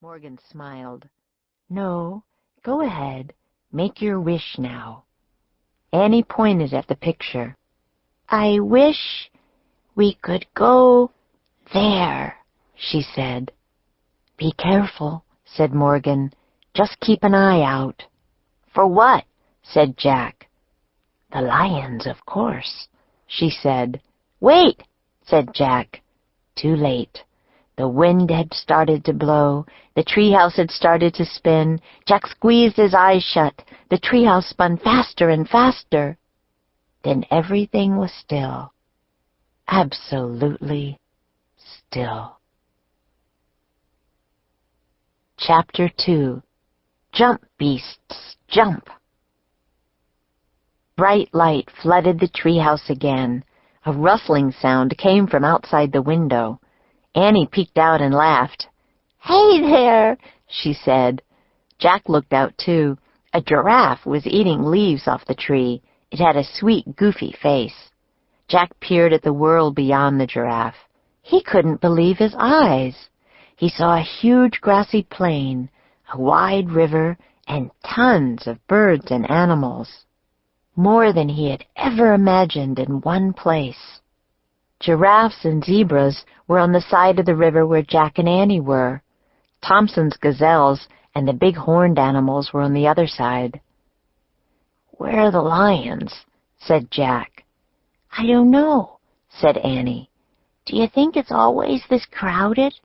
Morgan smiled. "No, go ahead. Make your wish now." Annie pointed at the picture. "I wish we could go there," she said. "Be careful," said Morgan. "Just keep an eye out." "For what?" said Jack. "The lions, of course," she said. "Wait," said Jack. Too late. The wind had started to blow. The treehouse had started to spin. Jack squeezed his eyes shut. The treehouse spun faster and faster. Then everything was still. Absolutely still. Chapter 2. Jump, beasts, jump! Bright light flooded the treehouse again. A rustling sound came from outside the window. Annie peeked out and laughed. "Hey there," she said. Jack looked out too. A giraffe was eating leaves off the tree. It had a sweet, goofy face. Jack peered at the world beyond the giraffe. He couldn't believe his eyes. He saw a huge grassy plain, a wide river, and tons of birds and animals. More than he had ever imagined in one place. Giraffes and zebras were on the side of the river where Jack and Annie were. Thompson's gazelles and the big horned animals were on the other side. "Where are the lions?" said Jack. "I don't know," said Annie. "Do you think it's always this crowded?"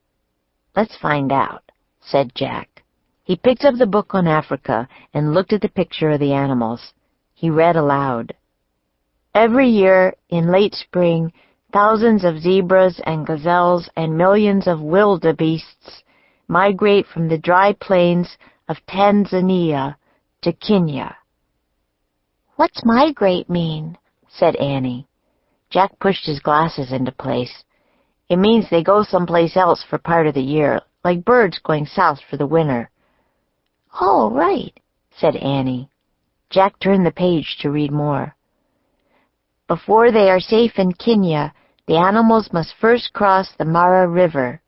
"Let's find out," said Jack. He picked up the book on Africa and looked at the picture of the animals. He read aloud. "Every year, in late spring, thousands of zebras and gazelles and millions of wildebeests migrate from the dry plains of Tanzania to Kenya." "What's migrate mean?" said Annie. Jack pushed his glasses into place. "It means they go someplace else for part of the year, like birds going south for the winter." "Oh, right," said Annie. Jack turned the page to read more. "Before they are safe in Kenya, the animals must first cross the Mara River.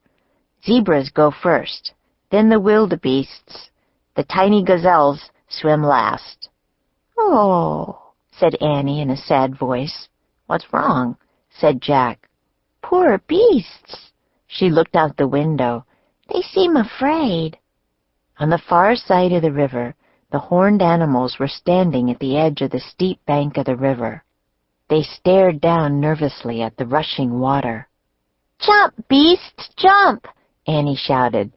Zebras go first, then the wildebeests. The tiny gazelles swim last." "Oh," said Annie in a sad voice. "What's wrong?" said Jack. "Poor beasts." She looked out the window. "They seem afraid." On the far side of the river, the horned animals were standing at the edge of the steep bank of the river. They stared down nervously at the rushing water. "Jump, beasts, jump!" Annie shouted.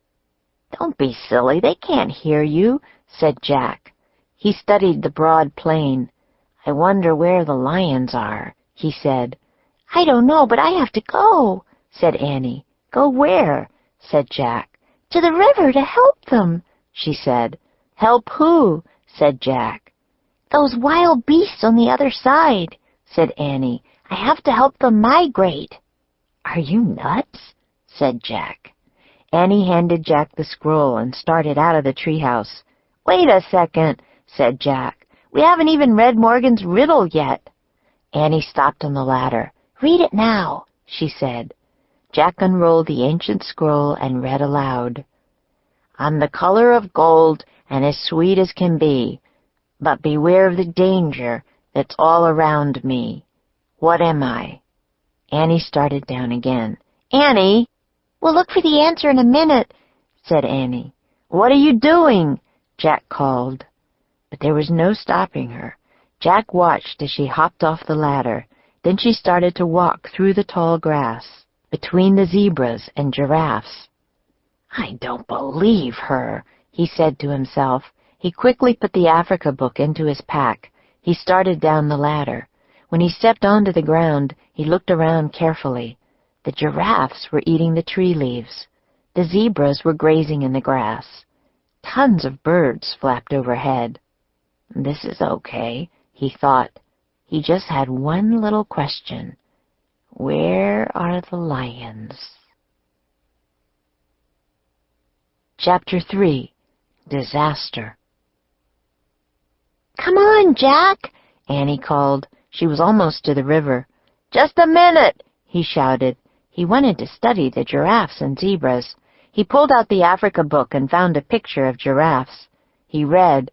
"Don't be silly, they can't hear you," said Jack. He studied the broad plain. "I wonder where the lions are," he said. "I don't know, but I have to go," said Annie. "Go where?" said Jack. "To the river to help them," she said. "Help who?" said Jack. "Those wild beasts on the other side," said Annie. "I have to help them migrate." "Are you nuts?" said Jack. Annie handed Jack the scroll and started out of the treehouse. "Wait a second," said Jack. "We haven't even read Morgan's riddle yet." Annie stopped on the ladder. "Read it now," she said. Jack unrolled the ancient scroll and read aloud. "I'm the color of gold and as sweet as can be, but beware of the danger that's all around me. What am I?" Annie started down again. "Annie!" "We'll look for the answer in a minute," said Annie. "What are you doing?" Jack called. But there was no stopping her. Jack watched as she hopped off the ladder. Then she started to walk through the tall grass, between the zebras and giraffes. "I don't believe her," he said to himself. He quickly put the Africa book into his pack. He started down the ladder. When he stepped onto the ground, he looked around carefully. The giraffes were eating the tree leaves. The zebras were grazing in the grass. Tons of birds flapped overhead. This is okay, he thought. He just had one little question. Where are the lions? Chapter 3. Disaster. "Come on, Jack," Annie called. She was almost to the river. "Just a minute," he shouted. He wanted to study the giraffes and zebras. He pulled out the Africa book and found a picture of giraffes. He read,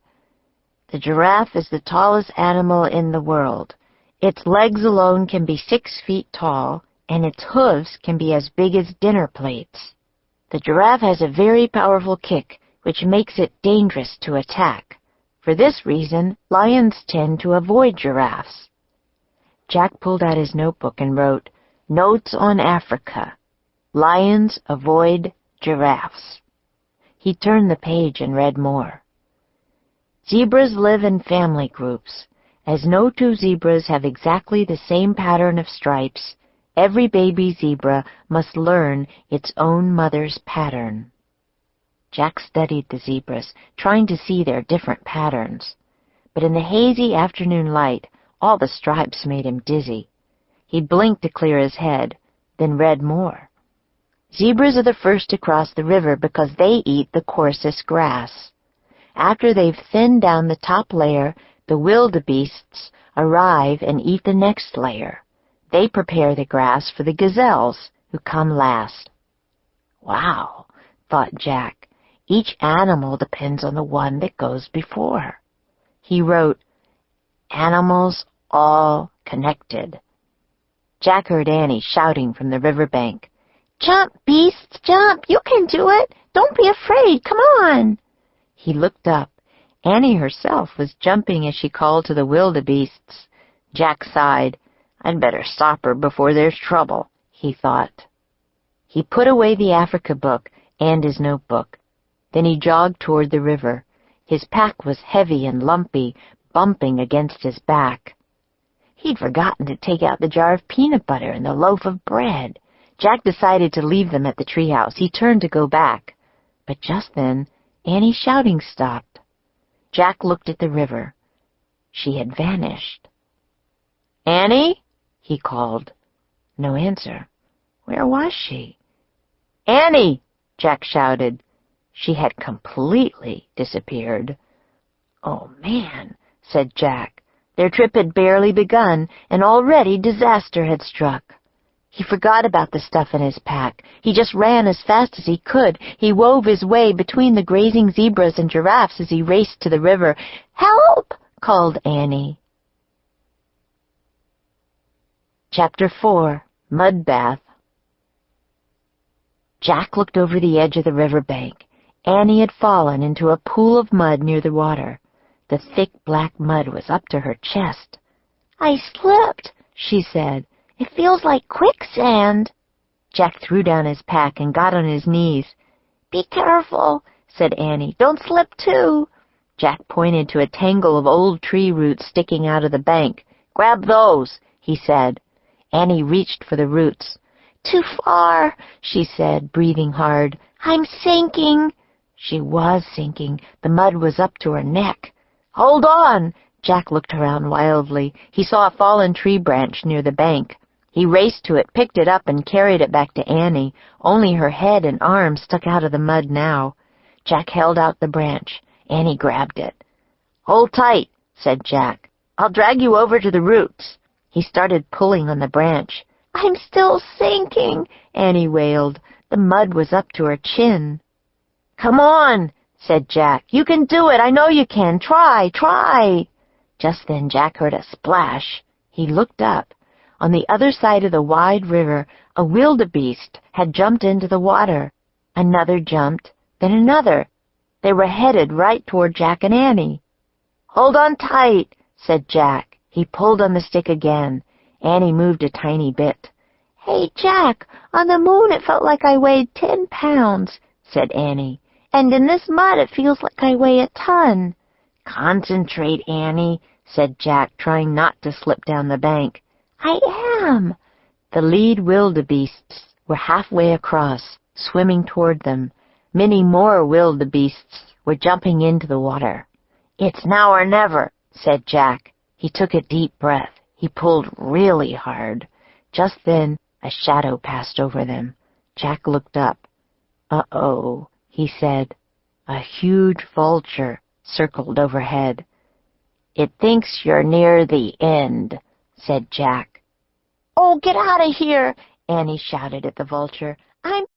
"The giraffe is the tallest animal in the world. Its legs alone can be 6 feet tall, and its hooves can be as big as dinner plates. The giraffe has a very powerful kick, which makes it dangerous to attack. For this reason, lions tend to avoid giraffes." Jack pulled out his notebook and wrote, "Notes on Africa. Lions avoid giraffes." He turned the page and read more. "Zebras live in family groups. As no two zebras have exactly the same pattern of stripes, every baby zebra must learn its own mother's pattern." Jack studied the zebras, trying to see their different patterns. But in the hazy afternoon light, all the stripes made him dizzy. He blinked to clear his head, then read more. "Zebras are the first to cross the river because they eat the coarsest grass. After they've thinned down the top layer, the wildebeests arrive and eat the next layer. They prepare the grass for the gazelles, who come last." "Wow," thought Jack. "Each animal depends on the one that goes before." He wrote, "Animals all connected." Jack heard Annie shouting from the riverbank, "Jump, beasts, jump! You can do it! Don't be afraid! Come on!" He looked up. Annie herself was jumping as she called to the wildebeests. Jack sighed. "I'd better stop her before there's trouble," he thought. He put away the Africa book and his notebook. Then he jogged toward the river. His pack was heavy and lumpy, bumping against his back. He'd forgotten to take out the jar of peanut butter and the loaf of bread. Jack decided to leave them at the treehouse. He turned to go back. But just then, Annie's shouting stopped. Jack looked at the river. She had vanished. "Annie?" he called. No answer. Where was she? "Annie!" Jack shouted. She had completely disappeared. "Oh, man," said Jack. Their trip had barely begun, and already disaster had struck. He forgot about the stuff in his pack. He just ran as fast as he could. He wove his way between the grazing zebras and giraffes as he raced to the river. "Help!" called Annie. Chapter 4. Mud Bath. Jack looked over the edge of the river bank. Annie had fallen into a pool of mud near the water. The thick black mud was up to her chest. "I slipped," she said. "It feels like quicksand." Jack threw down his pack and got on his knees. "Be careful," said Annie. "Don't slip too." Jack pointed to a tangle of old tree roots sticking out of the bank. "Grab those," he said. Annie reached for the roots. "Too far," she said, breathing hard. "I'm sinking." She was sinking. The mud was up to her neck. "Hold on!" Jack looked around wildly. He saw a fallen tree branch near the bank. He raced to it, picked it up, and carried it back to Annie. Only her head and arms stuck out of the mud now. Jack held out the branch. Annie grabbed it. "Hold tight," said Jack. "I'll drag you over to the roots." He started pulling on the branch. "I'm still sinking," Annie wailed. The mud was up to her chin. "Come on," said Jack. "You can do it. I know you can. Try, try." Just then Jack heard a splash. He looked up. On the other side of the wide river, a wildebeest had jumped into the water. Another jumped, then another. They were headed right toward Jack and Annie. "Hold on tight," said Jack. He pulled on the stick again. Annie moved a tiny bit. "Hey, Jack, on the moon it felt like I weighed 10 pounds, said Annie. "And in this mud it feels like I weigh a ton." "Concentrate, Annie," said Jack, trying not to slip down the bank. "I am." The lead wildebeests were halfway across, swimming toward them. Many more wildebeests were jumping into the water. "It's now or never," said Jack. He took a deep breath. He pulled really hard. Just then, a shadow passed over them. Jack looked up. "Uh-oh," he said. A huge vulture circled overhead. "It thinks you're near the end," said Jack. "Oh, get out of here!" Annie shouted at the vulture. "I'm